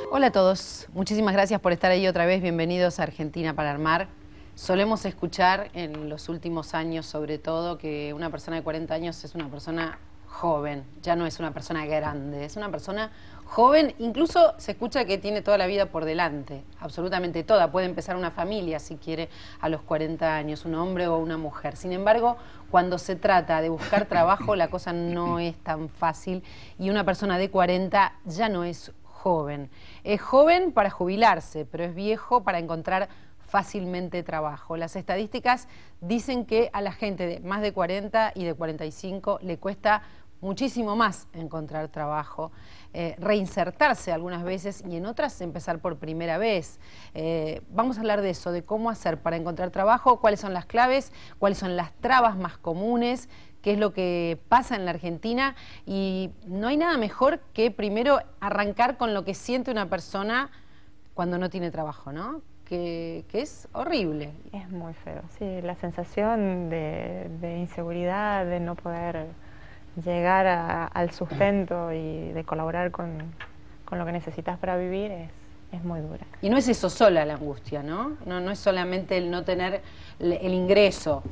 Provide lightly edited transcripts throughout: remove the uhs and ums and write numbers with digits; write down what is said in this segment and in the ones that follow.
Hola a todos, muchísimas gracias por estar ahí otra vez, bienvenidos a Argentina para Armar. Solemos escuchar en los últimos años sobre todo que una persona de 40 años es una persona joven, ya no es una persona grande, es una persona joven, incluso se escucha que tiene toda la vida por delante, absolutamente toda, puede empezar una familia si quiere a los 40 años, un hombre o una mujer. Sin embargo, cuando se trata de buscar trabajo la cosa no es tan fácil y una persona de 40 ya no es joven. Es joven para jubilarse, pero es viejo para encontrar fácilmente trabajo. Las estadísticas dicen que a la gente de más de 40 y de 45 le cuesta muchísimo más encontrar trabajo, reinsertarse algunas veces y en otras empezar por primera vez. Vamos a hablar de eso, de cómo hacer para encontrar trabajo, cuáles son las claves, cuáles son las trabas más comunes, qué es lo que pasa en la Argentina y no hay nada mejor que primero arrancar con lo que siente una persona cuando no tiene trabajo, ¿no? Que es horrible. Es muy feo, sí, la sensación de inseguridad, de no poder llegar al sustento y de colaborar con lo que necesitas para vivir es muy dura. Y no es eso sola la angustia, ¿no? No es solamente el no tener el ingreso.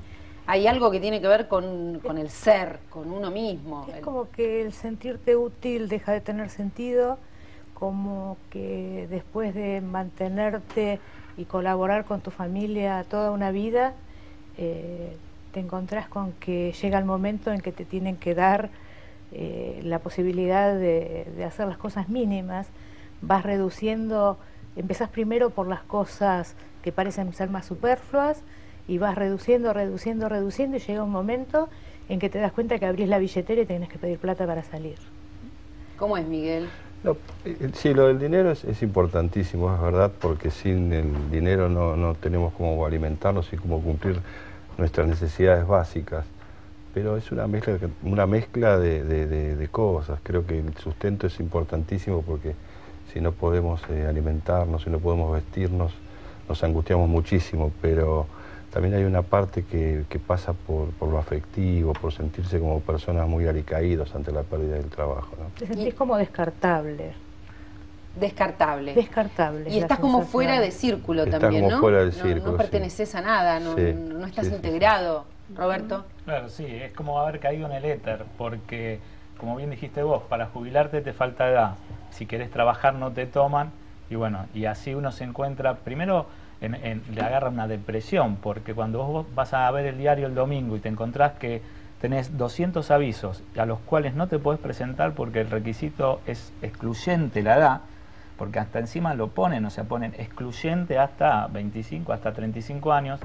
Hay algo que tiene que ver con el ser, con uno mismo. Es como que el sentirte útil deja de tener sentido, como que después de mantenerte y colaborar con tu familia toda una vida, te encontrás con que llega el momento en que te tienen que dar la posibilidad de hacer las cosas mínimas. Vas reduciendo, empezás primero por las cosas que parecen ser más superfluas y vas reduciendo y llega un momento en que te das cuenta que abrís la billetera y tenés que pedir plata para salir. ¿Cómo es, Miguel? No, sí, lo del dinero es importantísimo, es verdad, porque sin el dinero no tenemos cómo alimentarnos y cómo cumplir nuestras necesidades básicas. Pero es una mezcla de cosas. Creo que el sustento es importantísimo porque si no podemos alimentarnos, si no podemos vestirnos, nos angustiamos muchísimo, pero también hay una parte que pasa por lo afectivo, por sentirse como personas muy alicaídos ante la pérdida del trabajo, ¿no? Te sentís como descartable. Descartable. Descartable. Y estás como fuera de círculo también, ¿no? Como fuera del círculo, no perteneces a nada, no estás integrado. Roberto. Claro, sí, es como haber caído en el éter, porque, como bien dijiste vos, para jubilarte te falta edad. Si querés trabajar no te toman, y bueno, y así uno se encuentra, primero le agarra una depresión, porque cuando vos vas a ver el diario el domingo y te encontrás que tenés 200 avisos a los cuales no te podés presentar porque el requisito es excluyente la edad, porque hasta encima lo ponen, o sea, ponen excluyente hasta 25, hasta 35 años,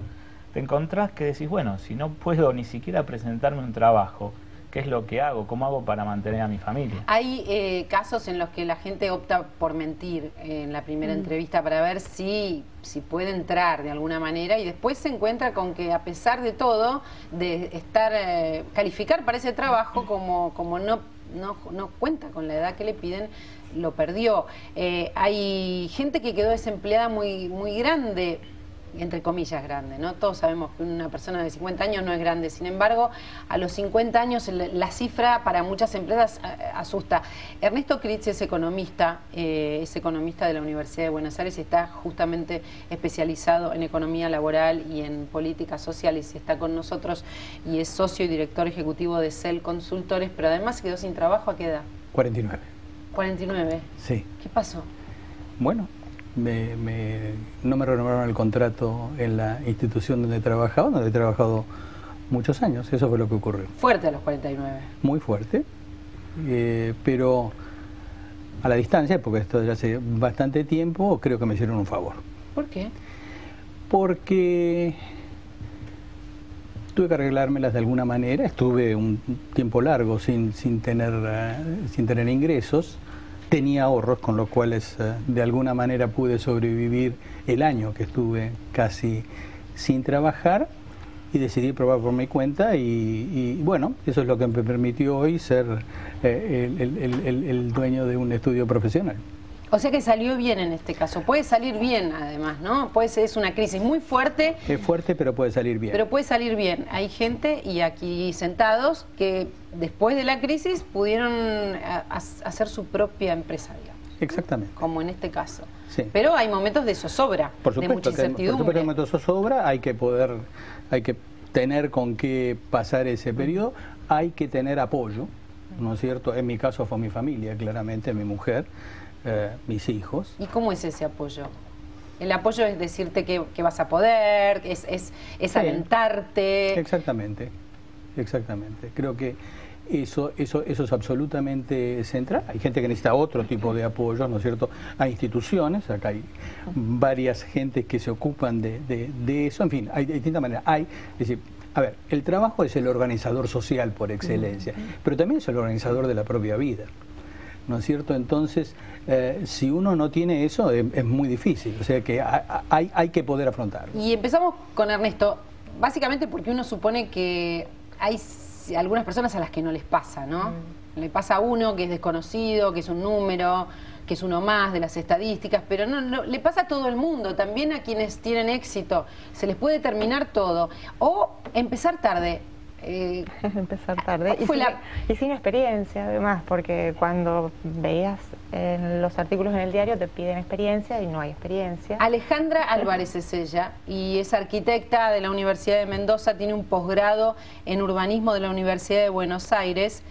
te encontrás que decís, bueno, si no puedo ni siquiera presentarme un trabajo, ¿qué es lo que hago? ¿Cómo hago para mantener a mi familia? Hay casos en los que la gente opta por mentir en la primera entrevista para ver si puede entrar de alguna manera y después se encuentra con que a pesar de todo, de estar calificar para ese trabajo como no cuenta con la edad que le piden, lo perdió. Hay gente que quedó desempleada muy grande, entre comillas grande, ¿no? Todos sabemos que una persona de 50 años no es grande, sin embargo, a los 50 años la cifra para muchas empresas asusta. Ernesto Critz es economista de la Universidad de Buenos Aires y está justamente especializado en economía laboral y en políticas sociales y está con nosotros y es socio y director ejecutivo de CEL Consultores, pero además se quedó sin trabajo. ¿A qué edad? 49. 49. Sí. ¿Qué pasó? Bueno, no me renovaron el contrato en la institución donde he trabajado muchos años, eso fue lo que ocurrió. Fuerte a los 49. Muy fuerte, pero a la distancia, porque esto ya hace bastante tiempo, creo que me hicieron un favor. ¿Por qué? Porque tuve que arreglármelas de alguna manera, estuve un tiempo largo sin tener ingresos. Tenía ahorros, con los cuales de alguna manera pude sobrevivir el año que estuve casi sin trabajar y decidí probar por mi cuenta y bueno, eso es lo que me permitió hoy ser el dueño de un estudio profesional. O sea que salió bien en este caso. Puede salir bien además, ¿no? Es una crisis muy fuerte. Es fuerte, pero puede salir bien. Pero puede salir bien. Hay gente, y aquí sentados, que después de la crisis pudieron hacer su propia empresa, digamos. Exactamente. Como en este caso. Sí. Pero hay momentos de zozobra, Por supuesto, de mucha incertidumbre. por supuesto, hay momentos de zozobra, hay que tener con qué pasar ese periodo, hay que tener apoyo, ¿no es cierto? En mi caso fue mi familia, claramente, mi mujer, mis hijos. ¿Y cómo es ese apoyo? El apoyo es decirte que vas a poder, es Sí. alentarte. Exactamente, exactamente. Creo que eso es absolutamente central. Hay gente que necesita otro tipo de apoyo, ¿no es cierto? Hay instituciones, acá hay varias gentes que se ocupan de eso, en fin, hay de distintas maneras. Es decir, a ver, el trabajo es el organizador social por excelencia, pero también es el organizador de la propia vida, ¿no es cierto? Entonces, si uno no tiene eso, es muy difícil, o sea que hay que poder afrontarlo. Y empezamos con Ernesto, básicamente porque uno supone que hay algunas personas a las que no les pasa, ¿no? Le pasa a uno que es desconocido, que es un número, que es uno más de las estadísticas, pero no, le pasa a todo el mundo, también a quienes tienen éxito, se les puede terminar todo, o empezar tarde. Empezar tarde ¿Cuál fue y sin experiencia además, porque cuando veías en los artículos en el diario te piden experiencia y no hay experiencia. Alejandra Álvarez es ella y es arquitecta de la Universidad de Mendoza, tiene un posgrado en urbanismo de la Universidad de Buenos Aires.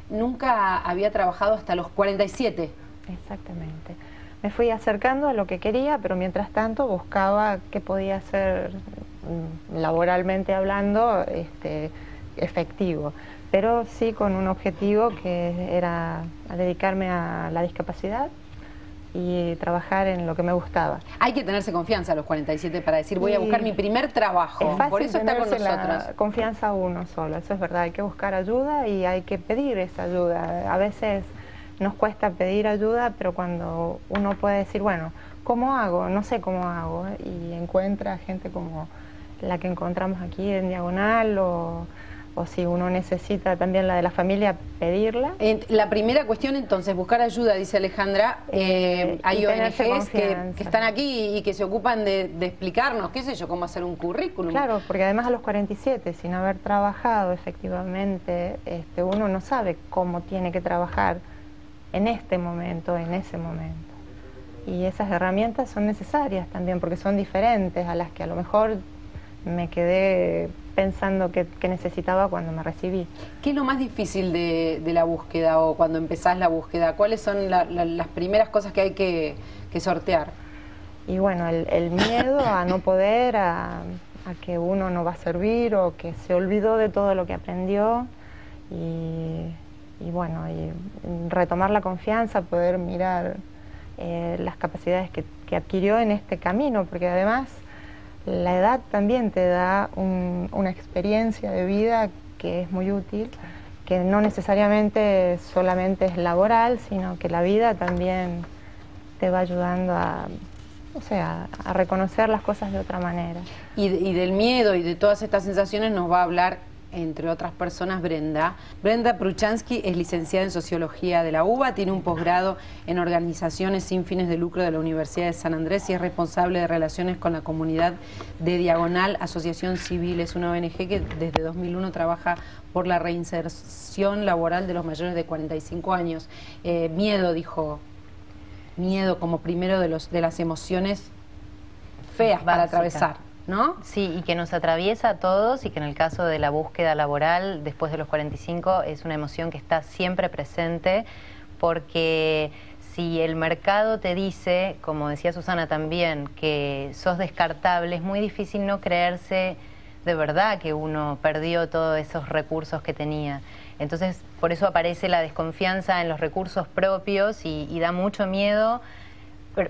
Nunca había trabajado hasta los 47. Exactamente. Me fui acercando a lo que quería, pero mientras tanto buscaba qué podía hacer laboralmente hablando efectivo, pero sí con un objetivo que era dedicarme a la discapacidad y trabajar en lo que me gustaba. Hay que tenerse confianza a los 47 para decir voy a buscar mi primer trabajo. Es fácil, por eso está con nosotros. La confianza a uno solo, eso es verdad, hay que buscar ayuda y hay que pedir esa ayuda. A veces nos cuesta pedir ayuda, pero cuando uno puede decir, bueno, ¿cómo hago? No sé cómo hago, y encuentra gente como la que encontramos aquí en Diagonal, o si uno necesita también la de la familia, pedirla. La primera cuestión entonces, buscar ayuda, dice Alejandra. Hay ONGs que están aquí y que se ocupan de explicarnos, qué sé yo, cómo hacer un currículum. Claro, porque además a los 47, sin haber trabajado efectivamente, uno no sabe cómo tiene que trabajar en este momento, en ese momento. Y esas herramientas son necesarias también, porque son diferentes a las que a lo mejor me quedé pensando que necesitaba cuando me recibí. ¿Qué es lo más difícil de la búsqueda o cuando empezás la búsqueda? ¿Cuáles son las primeras cosas que hay que sortear? Y bueno, el miedo a no poder, a que uno no va a servir o que se olvidó de todo lo que aprendió y bueno, y retomar la confianza, poder mirar las capacidades que adquirió en este camino, porque además la edad también te da una experiencia de vida que es muy útil, que no necesariamente solamente es laboral, sino que la vida también te va ayudando a reconocer las cosas de otra manera. Y del miedo y de todas estas sensaciones nos va a hablar, entre otras personas, Brenda. Brenda Pruchansky es licenciada en Sociología de la UBA, tiene un posgrado en Organizaciones sin fines de lucro de la Universidad de San Andrés y es responsable de Relaciones con la Comunidad de Diagonal, Asociación Civil. Es una ONG que desde 2001 trabaja por la reinserción laboral de los mayores de 45 años. Miedo, dijo. Miedo como primero de las emociones feas para atravesar, ¿no? Sí, y que nos atraviesa a todos y que en el caso de la búsqueda laboral después de los 45 es una emoción que está siempre presente, porque si el mercado te dice, como decía Susana también, que sos descartable, es muy difícil no creerse de verdad que uno perdió todos esos recursos que tenía. Entonces, por eso aparece la desconfianza en los recursos propios y da mucho miedo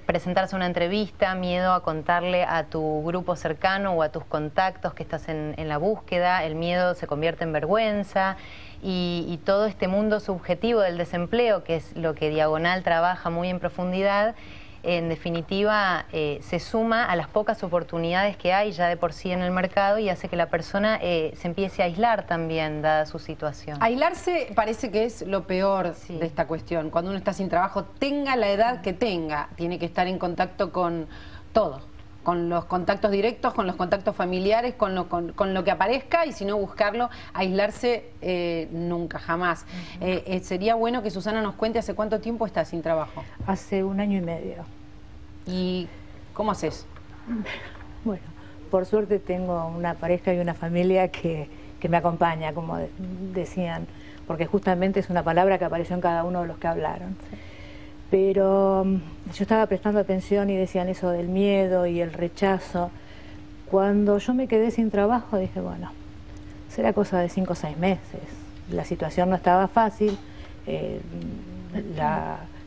presentarse a una entrevista, miedo a contarle a tu grupo cercano o a tus contactos que estás en la búsqueda. El miedo se convierte en vergüenza y todo este mundo subjetivo del desempleo, que es lo que Diagonal trabaja muy en profundidad, en definitiva se suma a las pocas oportunidades que hay ya de por sí en el mercado y hace que la persona se empiece a aislar también, dada su situación. Aislarse parece que es lo peor de esta cuestión. Cuando uno está sin trabajo, tenga la edad que tenga, tiene que estar en contacto con todo. con los contactos directos, con los contactos familiares, con lo que aparezca, y si no buscarlo, aislarse nunca, jamás. Sería bueno que Susana nos cuente hace cuánto tiempo estás sin trabajo. Hace 1 año y medio. ¿Y cómo haces? Bueno, por suerte tengo una pareja y una familia que me acompaña, como decían, porque justamente es una palabra que apareció en cada uno de los que hablaron. Pero yo estaba prestando atención y decían eso del miedo y el rechazo. Cuando yo me quedé sin trabajo dije, bueno, será cosa de 5 o 6 meses. La situación no estaba fácil,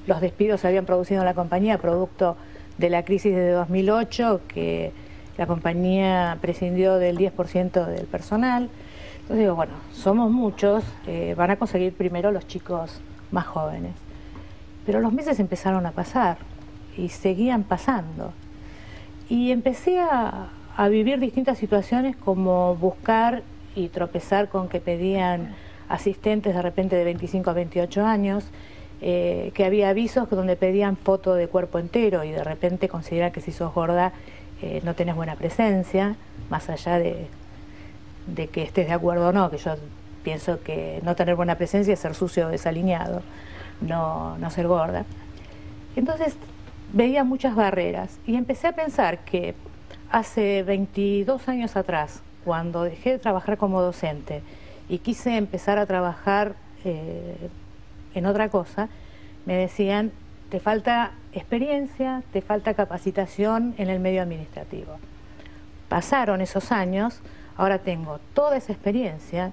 los despidos se habían producido en la compañía producto de la crisis de 2008, que la compañía prescindió del 10% del personal. Entonces digo, bueno, somos muchos, van a conseguir primero los chicos más jóvenes. Pero los meses empezaron a pasar y seguían pasando. Y empecé a vivir distintas situaciones, como buscar y tropezar con que pedían asistentes de repente de 25 a 28 años, que había avisos donde pedían foto de cuerpo entero y de repente consideran que si sos gorda no tenés buena presencia, más allá de que estés de acuerdo o no, que yo pienso que no tener buena presencia es ser sucio o desalineado, no ser gorda. Entonces veía muchas barreras y empecé a pensar que hace 22 años atrás, cuando dejé de trabajar como docente y quise empezar a trabajar en otra cosa, me decían, te falta experiencia, te falta capacitación en el medio administrativo. Pasaron esos años, ahora tengo toda esa experiencia.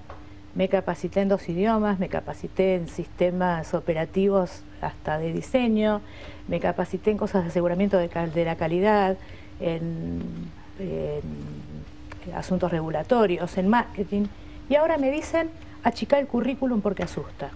Me capacité en 2 idiomas, me capacité en sistemas operativos hasta de diseño, me capacité en cosas de aseguramiento de la calidad, en asuntos regulatorios, en marketing, y ahora me dicen achicar el currículum porque asusta.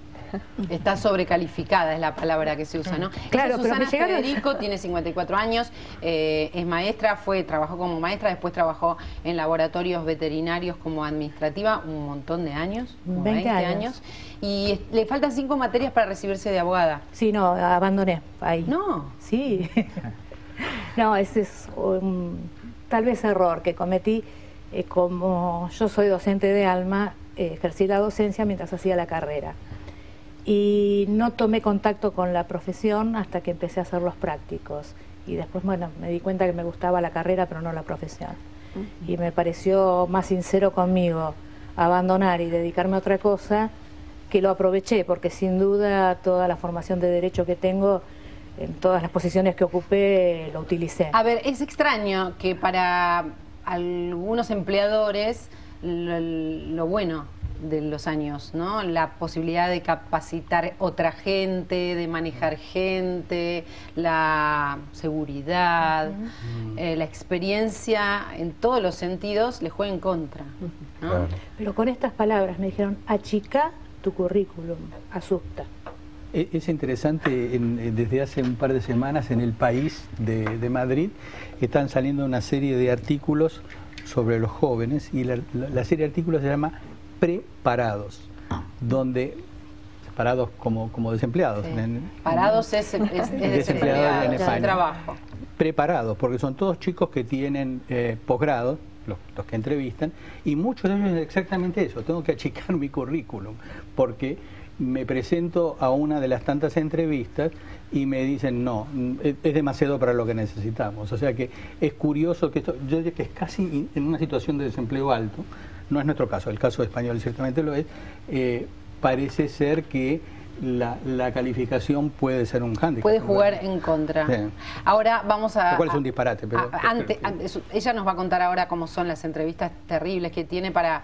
Está sobrecalificada, es la palabra que se usa, ¿no? Claro, Susana Federico tiene 54 años, es maestra, trabajó como maestra, después trabajó en laboratorios veterinarios como administrativa un montón de años, 20 años. Y le faltan 5 materias para recibirse de abogada. Sí, no, abandoné ahí. No. Sí. No, ese es tal vez error que cometí. Como yo soy docente de alma, ejercí la docencia mientras hacía la carrera. Y no tomé contacto con la profesión hasta que empecé a hacer los prácticos. Y después, bueno, me di cuenta que me gustaba la carrera, pero no la profesión. Y me pareció más sincero conmigo abandonar y dedicarme a otra cosa, que lo aproveché, porque sin duda toda la formación de derecho que tengo, en todas las posiciones que ocupé, lo utilicé. A ver, es extraño que para algunos empleadores lo bueno de los años, ¿no? La posibilidad de capacitar otra gente, de manejar gente, la seguridad, la experiencia en todos los sentidos le juega en contra, ¿no? Claro. Pero con estas palabras me dijeron, achica tu currículum, asusta. Es interesante, desde hace un par de semanas en El País de Madrid están saliendo una serie de artículos sobre los jóvenes, y la serie de artículos se llama Preparados, donde parados como desempleados. Sí. Parados es desempleado, en España. sin trabajo. Preparados, porque son todos chicos que tienen posgrado, los que entrevistan, y muchos de ellos es exactamente eso: tengo que achicar mi currículum, porque me presento a una de las tantas entrevistas y me dicen, no, es demasiado para lo que necesitamos. O sea que es curioso que esto, yo diría que es casi en una situación de desempleo alto. No es nuestro caso, el caso español ciertamente lo es. Parece ser que la calificación puede ser un hándicap. Puede jugar en contra. Sí. Ahora vamos a... Lo cual es un disparate. Pero, ella nos va a contar ahora cómo son las entrevistas terribles que tiene para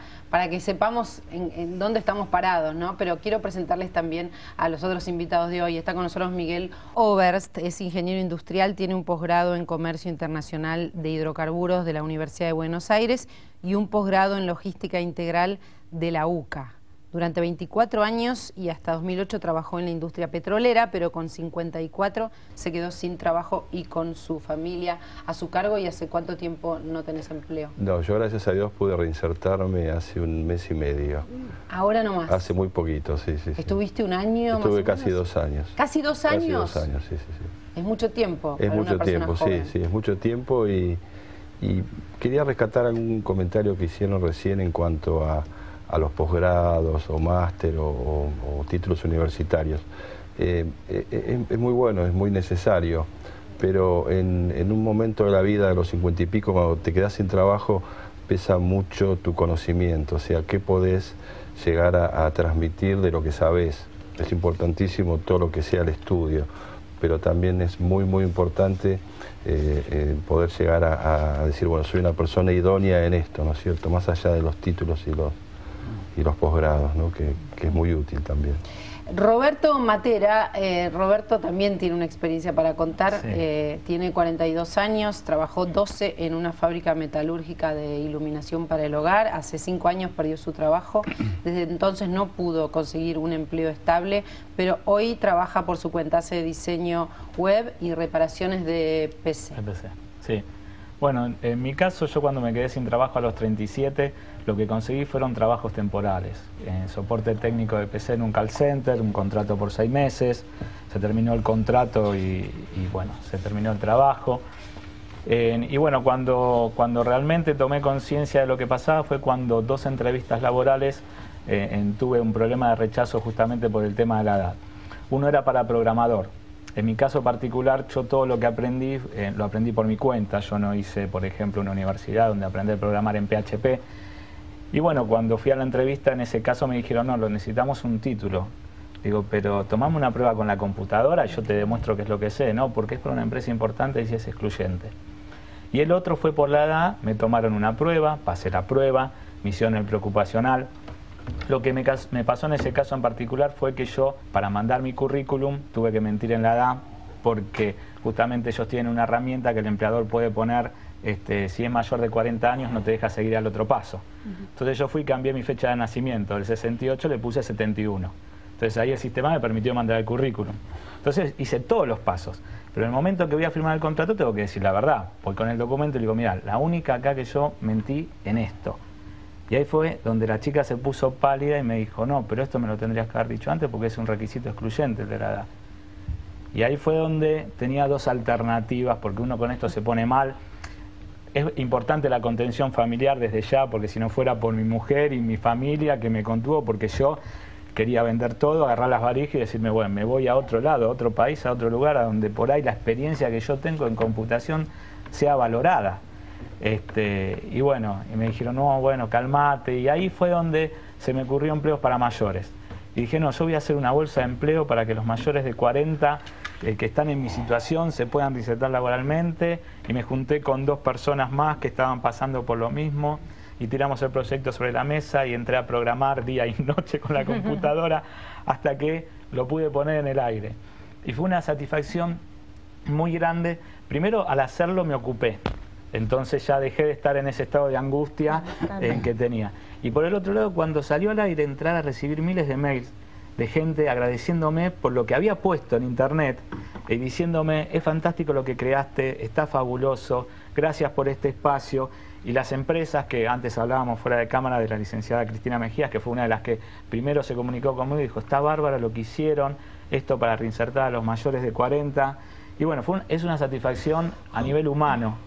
que sepamos en dónde estamos parados, ¿no? Pero quiero presentarles también a los otros invitados de hoy. Está con nosotros Miguel Oberst, es ingeniero industrial, tiene un posgrado en Comercio Internacional de Hidrocarburos de la Universidad de Buenos Aires y un posgrado en Logística Integral de la UCA. Durante 24 años y hasta 2008 trabajó en la industria petrolera, pero con 54 se quedó sin trabajo y con su familia a su cargo. ¿Y hace cuánto tiempo no tenés empleo? No, yo gracias a Dios pude reinsertarme hace 1 mes y medio. ¿Ahora nomás? Hace muy poquito, sí. ¿Estuviste un año? Estuve casi 2 años. ¿Casi 2 años? Casi 2 años, sí. Es mucho tiempo. Es para mucho una persona tiempo, joven. sí, es mucho tiempo y Y quería rescatar algún comentario que hicieron recién en cuanto a los posgrados o máster o títulos universitarios. Es muy bueno, es muy necesario, pero en un momento de la vida de los 50 y pico, cuando te quedas sin trabajo, pesa mucho tu conocimiento, o sea, qué podés llegar a transmitir de lo que sabés. Es importantísimo todo lo que sea el estudio, pero también es muy importante poder llegar a decir, bueno, soy una persona idónea en esto, ¿no es cierto? Más allá de los títulos y los posgrados, ¿no? que es muy útil también. Roberto Matera, Roberto también tiene una experiencia para contar, Sí. Tiene 42 años, trabajó 12 en una fábrica metalúrgica de iluminación para el hogar, hace 5 años perdió su trabajo, desde entonces no pudo conseguir un empleo estable, pero hoy trabaja por su cuenta, hace diseño web y reparaciones de PC. Sí. Bueno, en mi caso, yo cuando me quedé sin trabajo a los 37, lo que conseguí fueron trabajos temporales. Soporte técnico de PC en un call center, un contrato por 6 meses, se terminó el contrato y bueno, se terminó el trabajo. Y bueno, cuando realmente tomé conciencia de lo que pasaba fue cuando 2 entrevistas laborales tuve un problema de rechazo justamente por el tema de la edad. Uno era para programador. En mi caso particular, yo todo lo que aprendí, lo aprendí por mi cuenta. Yo no hice, por ejemplo, una universidad donde aprendí a programar en PHP. Y bueno, cuando fui a la entrevista, en ese caso me dijeron, no, necesitamos un título. Digo, pero tomame una prueba con la computadora y yo te demuestro qué es lo que sé, ¿no? Porque es para una empresa importante y si es excluyente. Y el otro fue por la edad, me tomaron una prueba, pasé la prueba, me hicieron el preocupacional. Lo que me pasó en ese caso en particular fue que yo, para mandar mi currículum, tuve que mentir en la edad, porque justamente ellos tienen una herramienta que el empleador puede poner, si es mayor de 40 años no te deja seguir al otro paso. Entonces yo fui y cambié mi fecha de nacimiento, del 68 le puse 71. Entonces ahí el sistema me permitió mandar el currículum. Entonces hice todos los pasos, pero en el momento que voy a firmar el contrato tengo que decir la verdad, porque con el documento le digo, mira, la única acá que yo mentí en esto. Y ahí fue donde la chica se puso pálida y me dijo, no, pero esto me lo tendrías que haber dicho antes porque es un requisito excluyente de la edad. Y ahí fue donde tenía 2 alternativas, porque uno con esto se pone mal. Es importante la contención familiar desde ya, porque si no fuera por mi mujer y mi familia que me contuvo, porque yo quería vender todo, agarrar las valijas y decirme, bueno, me voy a otro lado, a otro país, a otro lugar, a donde por ahí la experiencia que yo tengo en computación sea valorada. Y bueno, y me dijeron, no, bueno, calmate, y ahí fue donde se me ocurrió empleos para mayores. Y dije, no, yo voy a hacer una bolsa de empleo para que los mayores de 40 que están en mi situación se puedan reinsertar laboralmente, y me junté con 2 personas más que estaban pasando por lo mismo, y tiramos el proyecto sobre la mesa y entré a programar día y noche con la computadora hasta que lo pude poner en el aire. Y fue una satisfacción muy grande. Primero, al hacerlo me ocupé. Entonces ya dejé de estar en ese estado de angustia que tenía. Y por el otro lado, cuando salió al aire, entrar a recibir miles de mails de gente agradeciéndome por lo que había puesto en internet y diciéndome, es fantástico lo que creaste, está fabuloso, gracias por este espacio. Y las empresas que antes hablábamos fuera de cámara de la licenciada Cristina Mejías, que fue una de las que primero se comunicó conmigo y dijo, está bárbaro lo que hicieron, esto para reinsertar a los mayores de 40. Y bueno, es una satisfacción a nivel humano.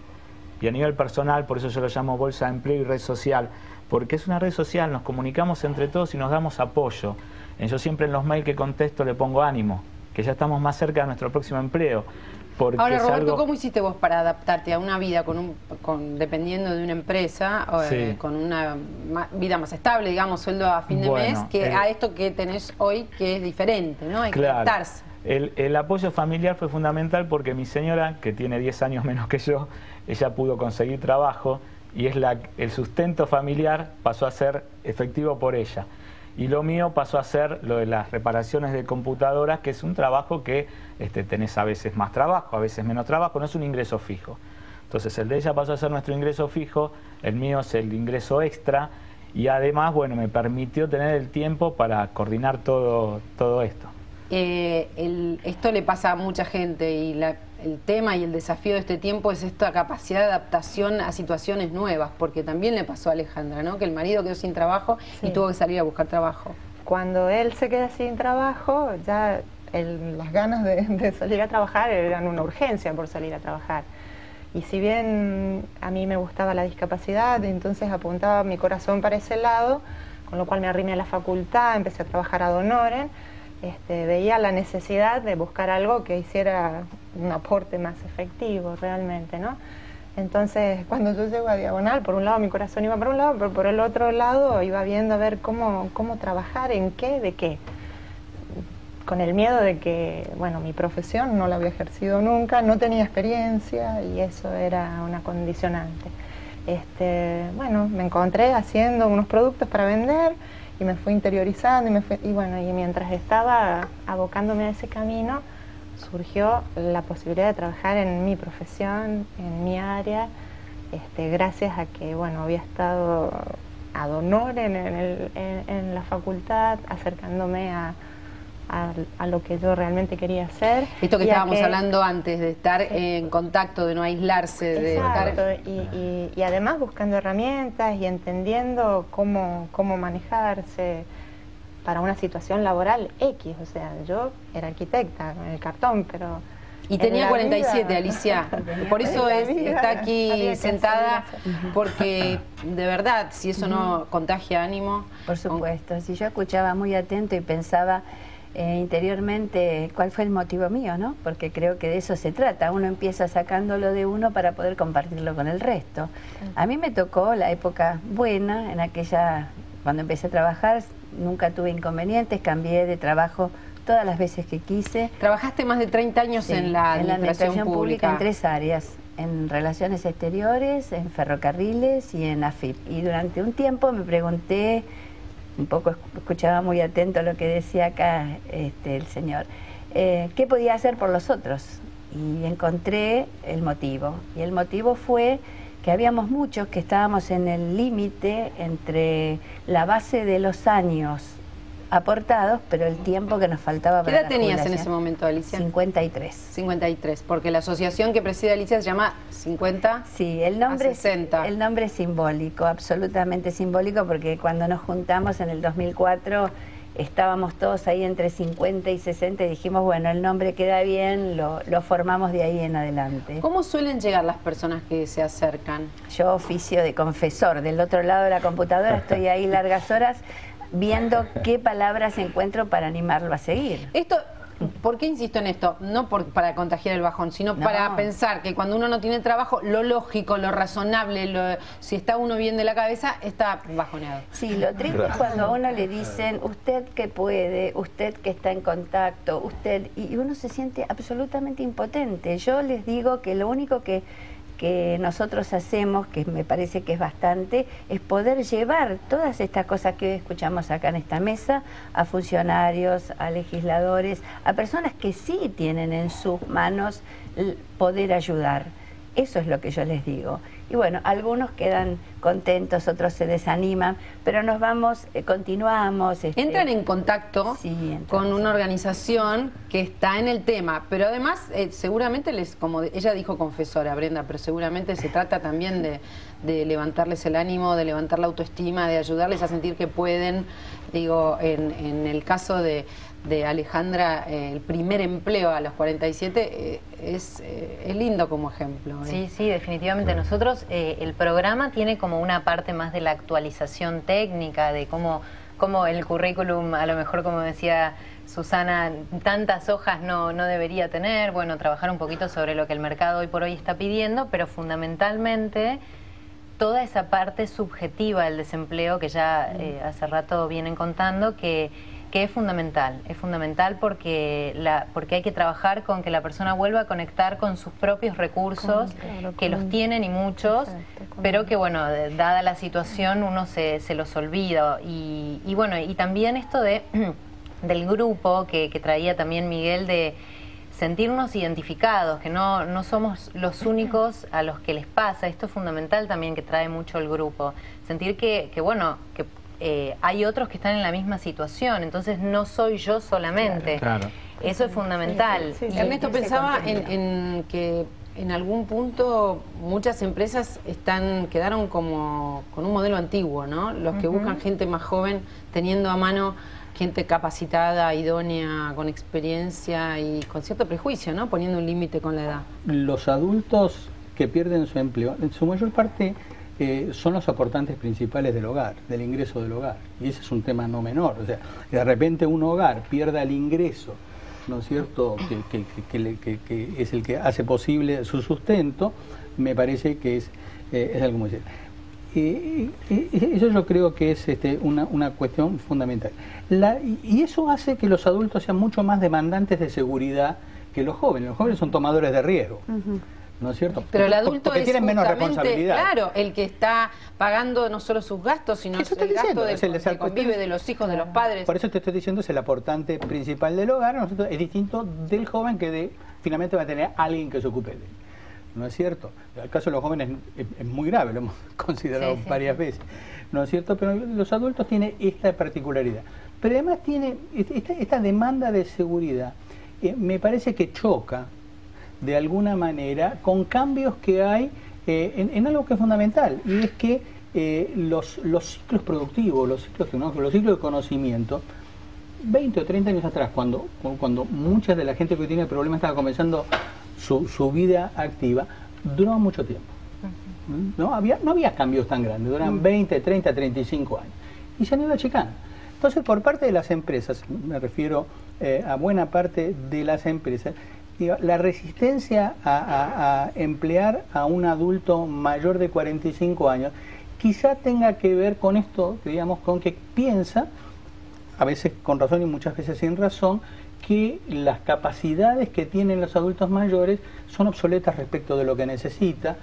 Y a nivel personal, por eso yo lo llamo bolsa de empleo y red social, porque es una red social, nos comunicamos entre todos y nos damos apoyo. Yo siempre en los mails que contesto le pongo ánimo, que ya estamos más cerca de nuestro próximo empleo. Ahora, Roberto, ¿cómo hiciste vos para adaptarte a una vida dependiendo de una empresa, sí, con una vida más estable, digamos, sueldo a fin de mes, que a esto que tenés hoy, que es diferente, ¿no? Hay que adaptarse. El apoyo familiar fue fundamental porque mi señora, que tiene 10 años menos que yo, ella pudo conseguir trabajo y el sustento familiar pasó a ser efectivo por ella. Y lo mío pasó a ser lo de las reparaciones de computadoras, que es un trabajo que tenés a veces más trabajo, a veces menos trabajo, no es un ingreso fijo. Entonces el de ella pasó a ser nuestro ingreso fijo, el mío es el ingreso extra, y además, bueno, me permitió tener el tiempo para coordinar todo esto. Esto le pasa a mucha gente y el tema y el desafío de este tiempo es esta capacidad de adaptación a situaciones nuevas, porque también le pasó a Alejandra, ¿no? Que el marido quedó sin trabajo y tuvo que salir a buscar trabajo. Cuando él se queda sin trabajo, ya las ganas de salir a trabajar eran una urgencia por salir a trabajar. Y si bien a mí me gustaba la discapacidad, entonces apuntaba mi corazón para ese lado, con lo cual me arrimé a la facultad, empecé a trabajar ad honorem, veía la necesidad de buscar algo que hiciera un aporte más efectivo realmente, ¿no? Entonces, cuando yo llego a Diagonal, por un lado mi corazón iba para un lado, pero por el otro lado iba viendo a ver cómo trabajar, en qué, de qué. Con el miedo de que, bueno, mi profesión no la había ejercido nunca, no tenía experiencia y eso era una condicionante. Bueno, me encontré haciendo unos productos para vender y me fui interiorizando y bueno, y mientras estaba abocándome a ese camino, surgió la posibilidad de trabajar en mi profesión, en mi área, gracias a que, bueno, había estado ad honorem en la facultad, acercándome a lo que yo realmente quería hacer. Esto que estábamos hablando antes, de estar en contacto, de no aislarse, de estar... y además buscando herramientas y entendiendo cómo manejarse para una situación laboral X. O sea, yo era arquitecta con el cartón, pero... Y tenía 47, Alicia. Por eso está aquí sentada, porque de verdad, si eso no contagia ánimo... Por supuesto, si yo escuchaba muy atento y pensaba interiormente cuál fue el motivo mío, ¿no? Porque creo que de eso se trata. Uno empieza sacándolo de uno para poder compartirlo con el resto. A mí me tocó la época buena, en aquella, cuando empecé a trabajar, nunca tuve inconvenientes, cambié de trabajo todas las veces que quise. Trabajaste más de 30 años en la administración pública. En 3 áreas, en Relaciones Exteriores, en Ferrocarriles y en AFIP. Y durante un tiempo me pregunté, un poco escuchaba muy atento lo que decía acá el señor, ¿qué podía hacer por los otros? Y encontré el motivo. Y el motivo fue que habíamos muchos que estábamos en el límite entre la base de los años aportados, pero el tiempo que nos faltaba para la jubilación. ¿Qué edad tenías en ese momento, Alicia? 53. 53, porque la asociación que preside Alicia se llama 50 sí, el nombre a 60. El nombre es simbólico, absolutamente simbólico, porque cuando nos juntamos en el 2004 estábamos todos ahí entre 50 y 60 y dijimos, bueno, el nombre queda bien, lo formamos de ahí en adelante. ¿Cómo suelen llegar las personas que se acercan? Yo oficio de confesor, del otro lado de la computadora, estoy ahí largas horas viendo qué palabras encuentro para animarlo a seguir. Esto, ¿por qué insisto en esto? No para contagiar el bajón, sino para pensar que cuando uno no tiene trabajo, lo lógico, lo razonable, si está uno bien de la cabeza, está bajoneado. Sí, lo triste es cuando a uno le dicen, usted que puede, usted que está en contacto, usted, y uno se siente absolutamente impotente. Yo les digo que lo único que nosotros hacemos, que me parece que es bastante, es poder llevar todas estas cosas que hoy escuchamos acá en esta mesa a funcionarios, a legisladores, a personas que sí tienen en sus manos poder ayudar. Eso es lo que yo les digo. Y bueno, algunos quedan contentos, otros se desaniman, pero nos vamos, continuamos. Entran en contacto con una organización que está en el tema, pero además seguramente como ella dijo confesora, Brenda, pero seguramente se trata también de levantarles el ánimo, de levantar la autoestima, de ayudarles a sentir que pueden. Digo, en el caso de Alejandra, el primer empleo a los 47 es lindo como ejemplo. Sí, sí, definitivamente. Nosotros, el programa tiene como una parte más de la actualización técnica, de cómo el currículum, a lo mejor como decía Susana, tantas hojas no debería tener. Bueno, trabajar un poquito sobre lo que el mercado hoy por hoy está pidiendo, pero fundamentalmente toda esa parte subjetiva del desempleo que ya hace rato vienen contando, que es fundamental porque hay que trabajar con que la persona vuelva a conectar con sus propios recursos, que los tienen y muchos, pero que bueno, dada la situación uno se los olvida. Y bueno, y también esto del grupo que traía también Miguel, de sentirnos identificados, que no somos los únicos a los que les pasa. Esto es fundamental también, que trae mucho el grupo. Sentir que hay otros que están en la misma situación, entonces no soy yo solamente. Claro. Eso es fundamental. Sí, Ernesto, pensaba en que en algún punto muchas empresas quedaron como con un modelo antiguo, ¿no? Los que buscan gente más joven, teniendo a mano gente capacitada, idónea, con experiencia y con cierto prejuicio, ¿no? Poniendo un límite con la edad. Los adultos que pierden su empleo, en su mayor parte son los aportantes principales del hogar, del ingreso del hogar. Y ese es un tema no menor. O sea, que de repente un hogar pierda el ingreso, ¿no es cierto?, que es el que hace posible su sustento, me parece que es algo muy serio. Eso yo creo que es una cuestión fundamental. Y eso hace que los adultos sean mucho más demandantes de seguridad que los jóvenes. Los jóvenes son tomadores de riesgo. ¿No es cierto? Pero el adulto porque es tienen menos justamente, responsabilidad. claro, el que está pagando no solo sus gastos, sino el gasto que convive de los hijos, de los padres. Por eso te estoy diciendo, es el aportante principal del hogar, ¿no es cierto? Es distinto del joven que finalmente va a tener alguien que se ocupe de él. ¿No es cierto? El caso de los jóvenes es muy grave, lo hemos considerado varias veces. ¿No es cierto? Pero los adultos tienen esta particularidad. Pero además tiene esta demanda de seguridad, me parece que choca de alguna manera con cambios que hay en algo que es fundamental, y es que los ciclos productivos, los ciclos tecnológicos, los ciclos de conocimiento, 20 o 30 años atrás, cuando mucha de la gente que hoy tiene problemas estaba comenzando su vida activa, duraba mucho tiempo. No había cambios tan grandes, duran 20, 30, 35 años. Y se han ido achicando. Entonces, por parte de las empresas, me refiero a buena parte de las empresas, la resistencia a emplear a un adulto mayor de 45 años quizá tenga que ver con esto, digamos, con que piensa, a veces con razón y muchas veces sin razón, que las capacidades que tienen los adultos mayores son obsoletas respecto de lo que necesita,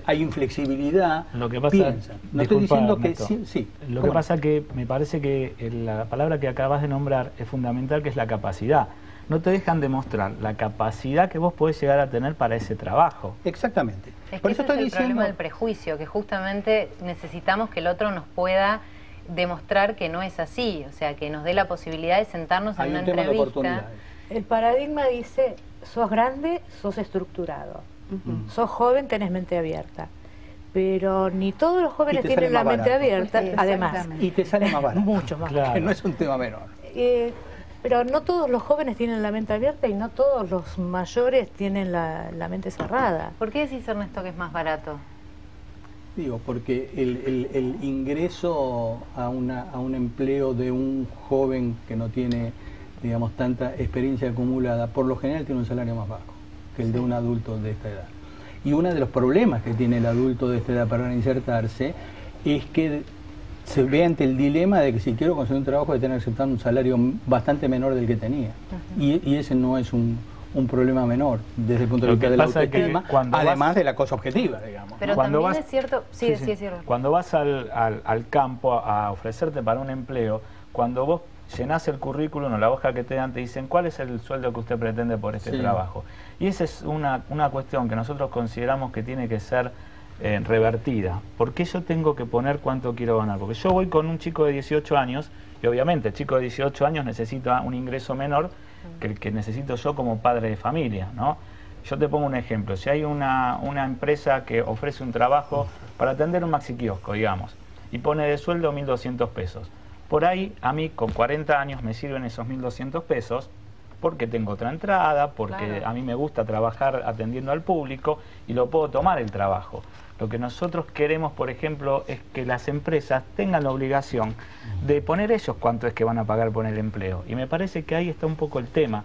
hay inflexibilidad, lo que pasa, piensa. No estoy diciendo que sí. Lo que pasa que me parece que la palabra que acabas de nombrar es fundamental, que es la capacidad. No te dejan demostrar la capacidad que vos podés llegar a tener para ese trabajo. Exactamente. Es que Por eso ese estoy es el problema del prejuicio, que justamente necesitamos que el otro nos pueda demostrar que no es así, o sea, que nos dé la posibilidad de sentarnos en una entrevista. El paradigma dice, sos grande, sos estructurado, sos joven, tenés mente abierta. Pero ni todos los jóvenes tienen la mente abierta, además. Y te sale más barato. Mucho más barato. Que no es un tema menor. Pero no todos los jóvenes tienen la mente abierta y no todos los mayores tienen la mente cerrada. ¿Por qué decís, Ernesto, que es más barato? Digo, porque el ingreso a un empleo de un joven que no tiene, digamos, tanta experiencia acumulada, por lo general tiene un salario más bajo que el de un adulto de esta edad. Y uno de los problemas que tiene el adulto de esta edad para reinsertarse es que se ve ante el dilema de que si quiero conseguir un trabajo de tener que aceptar un salario bastante menor del que tenía. Y ese no es un problema menor desde el punto de vista de la autoestima, además de la cosa objetiva, digamos. Pero también es cierto, sí, es cierto. Cuando vas al campo a ofrecerte para un empleo, cuando vos llenás el currículum o la hoja que te dan, te dicen cuál es el sueldo que usted pretende por este trabajo. Y esa es una cuestión que nosotros consideramos que tiene que ser revertida. ¿Por qué yo tengo que poner cuánto quiero ganar? Porque yo voy con un chico de 18 años y obviamente el chico de 18 años necesita un ingreso menor que el que necesito yo como padre de familia, ¿no? Yo te pongo un ejemplo. Si hay una empresa que ofrece un trabajo para atender un maxiquiosco, digamos, y pone de sueldo 1.200 pesos. Por ahí, a mí, con 40 años, me sirven esos 1.200 pesos porque tengo otra entrada, porque a mí me gusta trabajar atendiendo al público y lo puedo tomar el trabajo. Lo que nosotros queremos, por ejemplo, es que las empresas tengan la obligación de poner ellos cuánto es que van a pagar por el empleo. Y me parece que ahí está un poco el tema.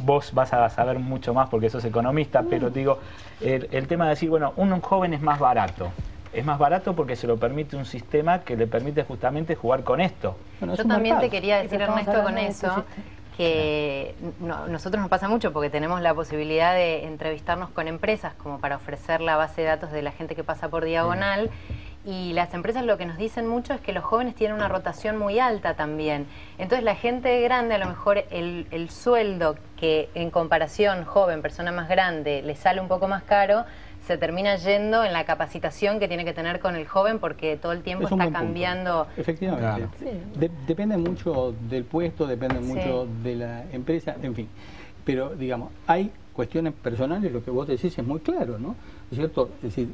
Vos vas a saber mucho más porque sos economista, pero digo, el tema de decir, bueno, un joven es más barato. Es más barato porque se lo permite un sistema que le permite justamente jugar con esto. Bueno, yo también te quería decir, Ernesto, con eso, que nosotros nos pasa mucho porque tenemos la posibilidad de entrevistarnos con empresas como para ofrecer la base de datos de la gente que pasa por diagonal, y las empresas lo que nos dicen mucho es que los jóvenes tienen una rotación muy alta también. Entonces la gente grande, a lo mejor el sueldo que en comparación joven, persona más grande, le sale un poco más caro, se termina yendo en la capacitación que tiene que tener con el joven porque todo el tiempo está cambiando. Efectivamente. Sí. Depende mucho del puesto, depende mucho de la empresa, en fin. Pero, digamos, hay cuestiones personales, lo que vos decís es muy claro, ¿no? ¿Es cierto? Es decir,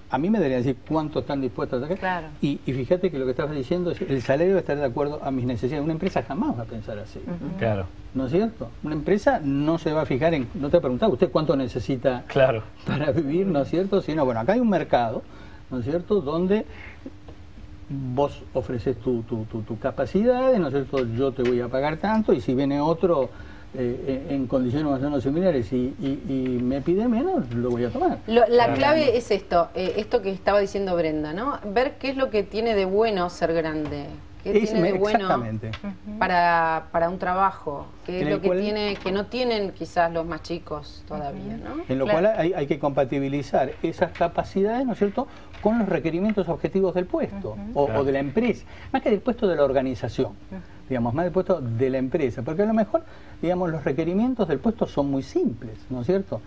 a mí me deberían decir cuánto están dispuestos a sacar. Claro. Y fíjate que lo que estabas diciendo es el salario debe estar de acuerdo a mis necesidades. Una empresa jamás va a pensar así. Claro. ¿No es cierto? Una empresa no se va a fijar en... No te va a preguntar, ¿usted cuánto necesita Claro. para vivir? ¿No es cierto? Sino, bueno, acá hay un mercado, ¿no es cierto?, donde vos ofreces tu capacidad, ¿no es cierto?, yo te voy a pagar tanto, y si viene otro en condiciones más o menos similares y me pide menos, lo voy a tomar. La clave es esto que estaba diciendo Brenda, ¿no? Ver qué es lo que tiene de bueno ser grande. ¿Qué tiene de bueno para un trabajo? ¿Qué es lo que tiene que no tienen quizás los más chicos todavía, ¿no? En lo cual hay que compatibilizar esas capacidades, ¿no es cierto?, con los requerimientos objetivos del puesto o de la empresa, más que del puesto de la organización, digamos, más del puesto de la empresa, porque a lo mejor, digamos, los requerimientos del puesto son muy simples, ¿no es cierto?,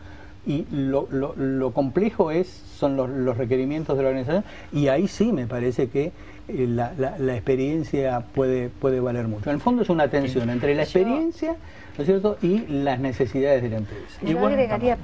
y lo complejo son los requerimientos de la organización, y ahí sí me parece que la experiencia puede valer mucho. En el fondo es una tensión entre la experiencia, ¿no es cierto?, y las necesidades de la empresa. Yo agregaría,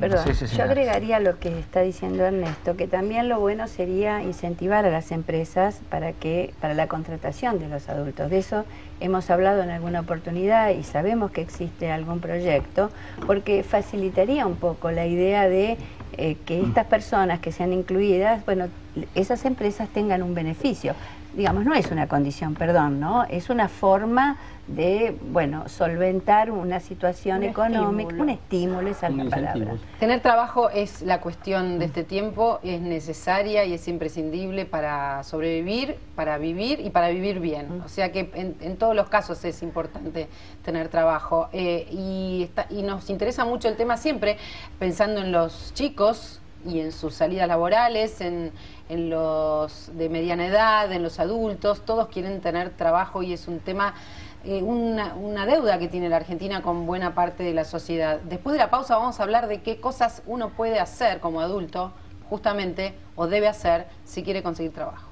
yo agregaría lo que está diciendo Ernesto, que también lo bueno sería incentivar a las empresas para la contratación de los adultos. De eso hemos hablado en alguna oportunidad y sabemos que existe algún proyecto, porque facilitaría un poco la idea de que estas personas que sean incluidas, bueno, esas empresas tengan un beneficio. Digamos, no es una condición, perdón, ¿no? Es una forma de, bueno, solventar una situación económica, un estímulo, esa es la palabra. Tener trabajo es la cuestión de este tiempo, es necesaria y es imprescindible para sobrevivir, para vivir y para vivir bien. O sea que en todos los casos es importante tener trabajo. Y nos interesa mucho el tema siempre, pensando en los chicos y en sus salidas laborales, en los de mediana edad, en los adultos. Todos quieren tener trabajo y es un tema, una deuda que tiene la Argentina con buena parte de la sociedad. Después de la pausa vamos a hablar de qué cosas uno puede hacer como adulto, justamente, o debe hacer si quiere conseguir trabajo.